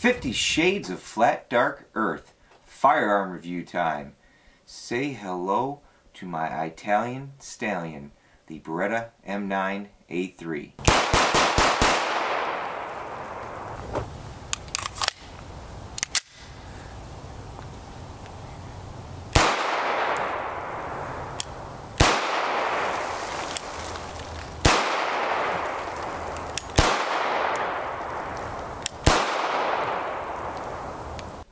50 Shades of Flat Dark Earth. Firearm review time. Say hello to my Italian stallion, the Beretta M9A3.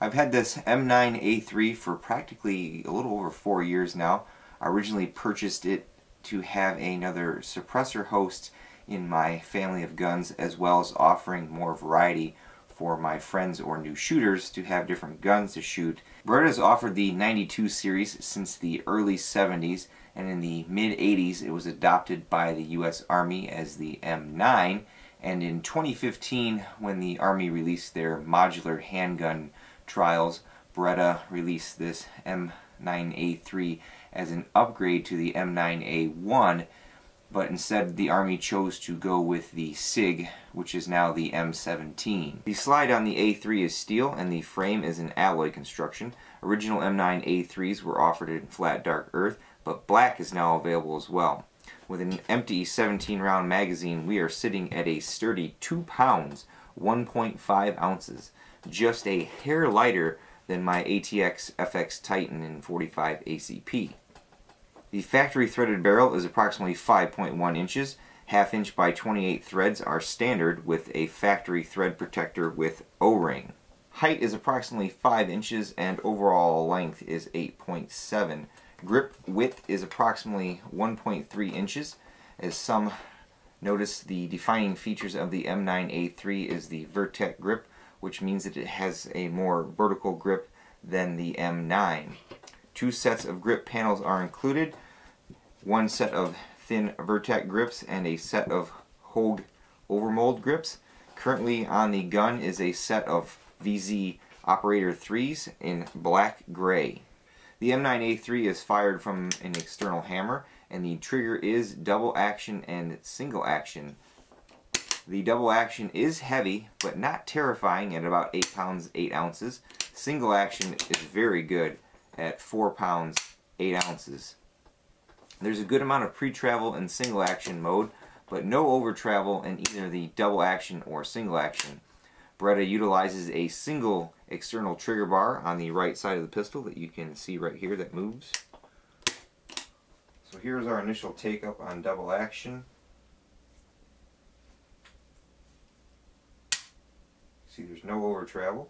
I've had this M9A3 for practically a little over 4 years now. I originally purchased it to have another suppressor host in my family of guns, as well as offering more variety for my friends or new shooters to have different guns to shoot. Beretta has offered the 92 series since the early 70s, and in the mid 80s it was adopted by the US Army as the M9, and in 2015, when the Army released their modular handgun trials, Beretta released this M9A3 as an upgrade to the M9A1, but instead the Army chose to go with the SIG, which is now the M17. The slide on the A3 is steel and the frame is an alloy construction. Original M9A3s were offered in flat dark earth, but black is now available as well. With an empty 17-round magazine, we are sitting at a sturdy 2 pounds, 1.5 ounces. Just a hair lighter than my ATX FX Titan in 45 ACP. The factory threaded barrel is approximately 5.1 inches. Half inch by 28 threads are standard with a factory thread protector with O-ring. Height is approximately 5 inches and overall length is 8.7. Grip width is approximately 1.3 inches. As some notice, the defining features of the M9A3 is the Vertec grip, which means that it has a more vertical grip than the M9. 2 sets of grip panels are included, 1 set of thin Vertec grips and a set of Hogue overmold grips. Currently on the gun is a set of VZ Operator 3s in black gray. The M9A3 is fired from an external hammer, and the trigger is double action and single action. The double action is heavy, but not terrifying at about 8 pounds 8 ounces. Single action is very good at 4 pounds 8 ounces. There's a good amount of pre-travel in single action mode, but no over travel in either the double action or single action. Beretta utilizes a single external trigger bar on the right side of the pistol that you can see right here that moves. So here's our initial take-up on double action. See, there's no over travel.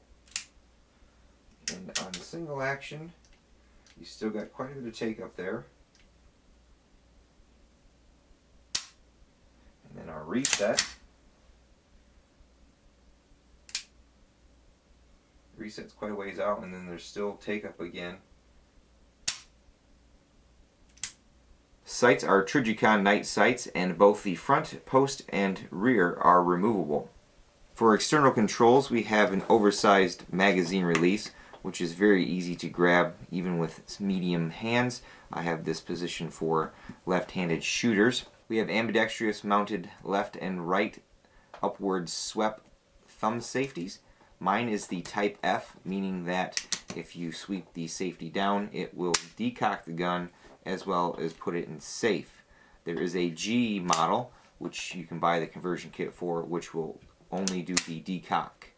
And on the single action, you still got quite a bit of take up there. And then our reset. Reset's quite a ways out, and then there's still take up again. Sights are Trijicon night sights, and both the front post and rear are removable. For external controls, we have an oversized magazine release, which is very easy to grab even with medium hands. I have this position for left-handed shooters. We have ambidextrous mounted left and right upward swept thumb safeties. Mine is the type F, meaning that if you sweep the safety down, it will decock the gun as well as put it in safe. There is a G model, which you can buy the conversion kit for, which will only do the decock.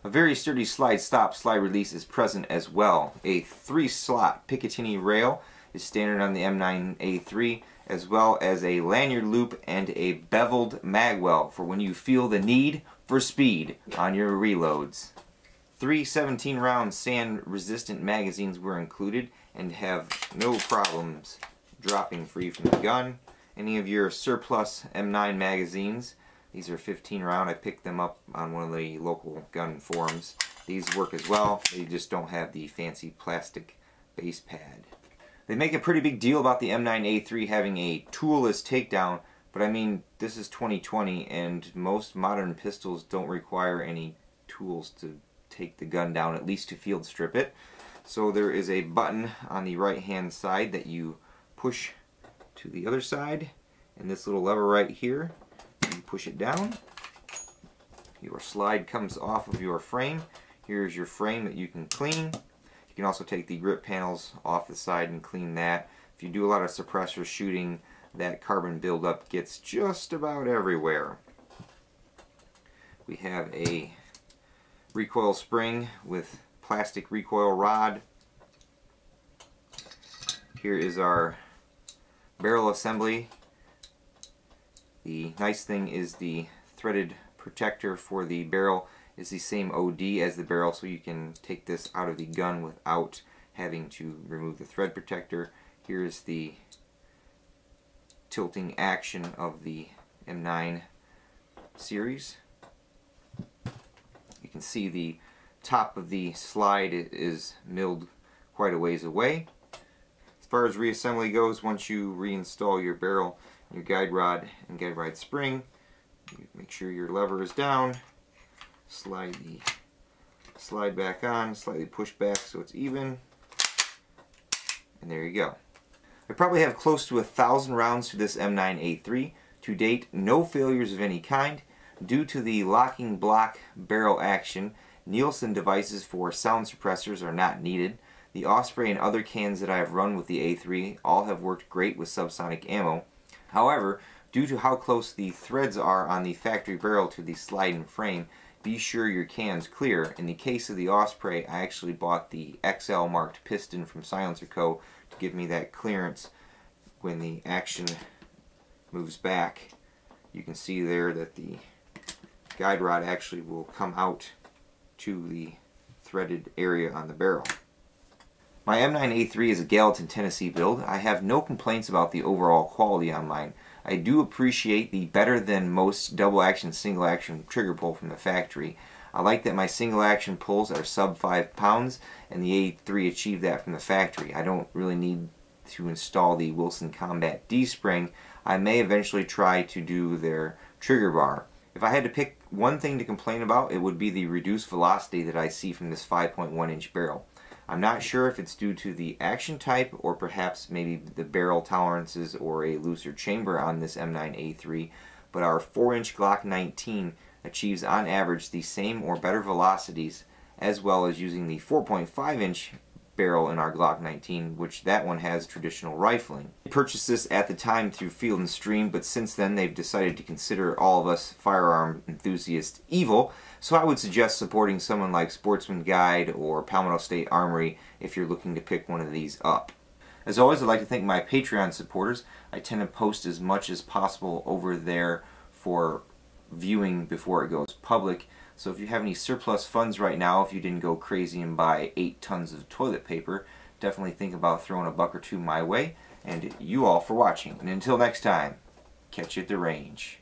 A very sturdy slide stop, slide release is present as well. A 3-slot Picatinny rail is standard on the M9A3, as well as a lanyard loop and a beveled magwell for when you feel the need for speed on your reloads. 3 17-round sand-resistant magazines were included and have no problems dropping free from the gun. Any of your surplus M9 magazines, these are 15 round. I picked them up on one of the local gun forums. These work as well. They just don't have the fancy plastic base pad. They make a pretty big deal about the M9A3 having a toolless takedown, but I mean, this is 2020 and most modern pistols don't require any tools to take the gun down, at least to field strip it. So there is a button on the right hand side that you push to the other side, and this little lever right here, you push it down your slide comes off of your frame. Here's your frame that you can clean. You can also take the grip panels off the side and clean that. If you do a lot of suppressor shooting, that carbon buildup gets just about everywhere. We have a recoil spring with plastic recoil rod. Here is our barrel assembly. The nice thing is the threaded protector for the barrel is the same OD as the barrel, so you can take this out of the gun without having to remove the thread protector. Here's the tilting action of the M9 series. You can see the top of the slide is milled quite a ways away. As far as reassembly goes, once you reinstall your barrel, your guide rod and guide rod spring, you make sure your lever is down, slide the slide back on, slightly push back so it's even, and there you go. I probably have close to 1,000 rounds to this M9A3. To date, no failures of any kind. Due to the locking block barrel action, Nielsen devices for sound suppressors are not needed. The Osprey and other cans that I have run with the A3 all have worked great with subsonic ammo. However, due to how close the threads are on the factory barrel to the slide and frame, be sure your can's clear. In the case of the Osprey, I actually bought the XL marked piston from Silencer Co. to give me that clearance when the action moves back. You can see there that the guide rod actually will come out to the threaded area on the barrel. My M9A3 is a Gallatin, Tennessee build. I have no complaints about the overall quality on mine. I do appreciate the better than most double action, single action trigger pull from the factory. I like that my single action pulls are sub 5 pounds, and the A3 achieved that from the factory. I don't really need to install the Wilson Combat D-spring. I may eventually try to do their trigger bar. If I had to pick one thing to complain about, it would be the reduced velocity that I see from this 5.1 inch barrel. I'm not sure if it's due to the action type or perhaps maybe the barrel tolerances or a looser chamber on this M9A3, but our 4-inch Glock 19 achieves on average the same or better velocities, as well as using the 4.5 inch barrel in our Glock 19, which that one has traditional rifling. I purchased this at the time through Field and Stream, but since then they've decided to consider all of us firearm enthusiasts evil, so I would suggest supporting someone like Sportsman Guide or Palmetto State Armory if you're looking to pick one of these up. As always, I'd like to thank my Patreon supporters. I tend to post as much as possible over there for viewing before it goes public. So if you have any surplus funds right now, if you didn't go crazy and buy 8 tons of toilet paper, definitely think about throwing a buck or two my way. And you all for watching. And until next time, catch you at the range.